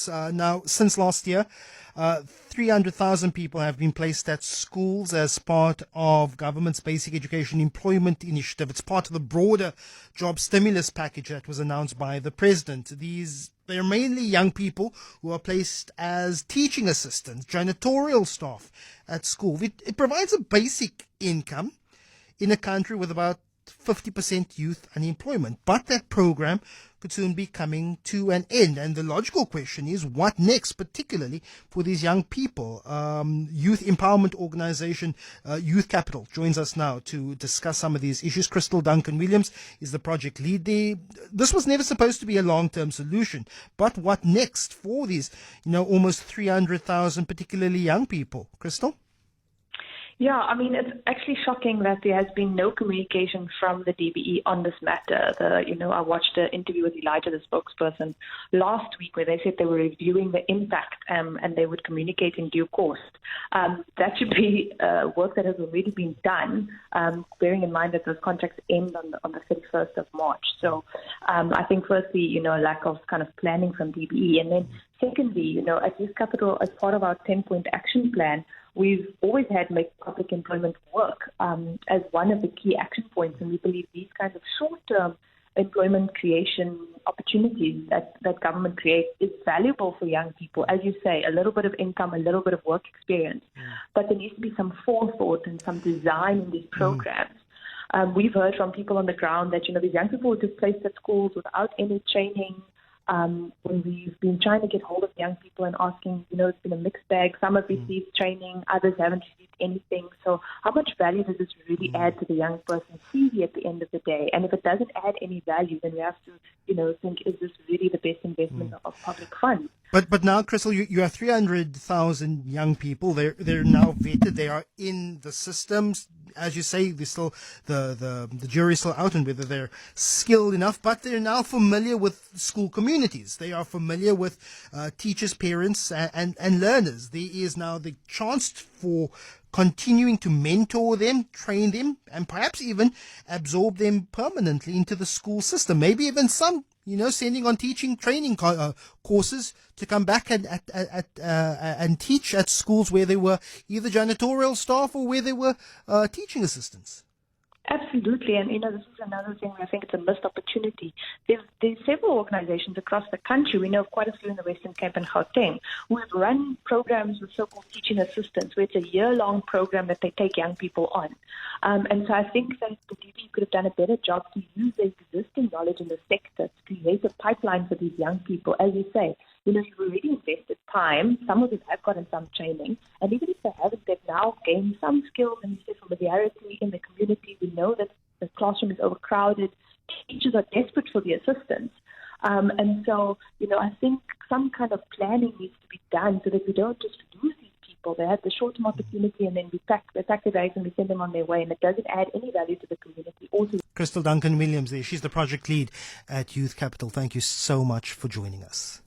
Now, since last year, 300,000 people have been placed at schools as part of government's basic education employment initiative. It's part of the broader job stimulus package that was announced by the president. They're mainly young people who are placed as teaching assistants, janitorial staff at school. It provides a basic income in a country with about 50% youth unemployment. But that program could soon be coming to an end. And the logical question is, what next, particularly for these young people? Youth empowerment organization Youth Capital joins us now to discuss some of these issues. Kristal Duncan-Williams is the project lead there. This was never supposed to be a long-term solution. But what next for these, almost 300,000, particularly young people? Kristal? Yeah, I mean, it's actually shocking that there has been no communication from the DBE on this matter. I watched an interview with Elijah, the spokesperson, last week where they said they were reviewing the impact and they would communicate in due course. That should be work that has already been done, bearing in mind that those contracts end on the 31st of March. So I think firstly, a lack of kind of planning from DBE. And then secondly, at Youth Capital, as part of our 10-point action plan, we've always had make public employment work as one of the key action points, and we believe these kinds of short-term employment creation opportunities that government creates is valuable for young people. As you say, a little bit of income, a little bit of work experience, but there needs to be some forethought and some design in these programs. We've heard from people on the ground that, these young people were just placed at schools without any training. When we've been trying to get hold of young people and asking, it's been a mixed bag. Some have received training, others haven't received anything. So how much value does this really add to the young person's CV at the end of the day? And if it doesn't add any value, then we have to, think, is this really the best investment of public funds? But now, Kristal, you have 300,000 young people. They're now vetted. They are in the systems. As you say, the jury's still out on whether they're skilled enough, but they're now familiar with school communities. They are familiar with teachers, parents, and learners. There is now the chance for continuing to mentor them, train them, and perhaps even absorb them permanently into the school system. Maybe even some, sending on teaching training courses to come back and teach at schools where they were either janitorial staff or where they were teaching assistants. Absolutely, and this is another thing where I think it's a missed opportunity. There's several organizations across the country. We know of quite a few in the Western Cape and Gauteng who have run programs with so-called teaching assistants, where it's a year-long program that they take young people on. And so I think that the DB could have done a better job to use the existing knowledge in the sector to create a pipeline for these young people. As you say, you've already invested time. Some of them have gotten some training. And even if they haven't, they've now gained some skills and familiarity in the community. We know that the classroom is overcrowded. Teachers are desperate for the assistance. And so, I think some kind of planning needs to be done so that we don't just lose these people. They have the short-term opportunity and then we pack their bags and we send them on their way. And it doesn't add any value to the community or to Kristal Duncan-Williams there. She's the project lead at Youth Capital. Thank you so much for joining us.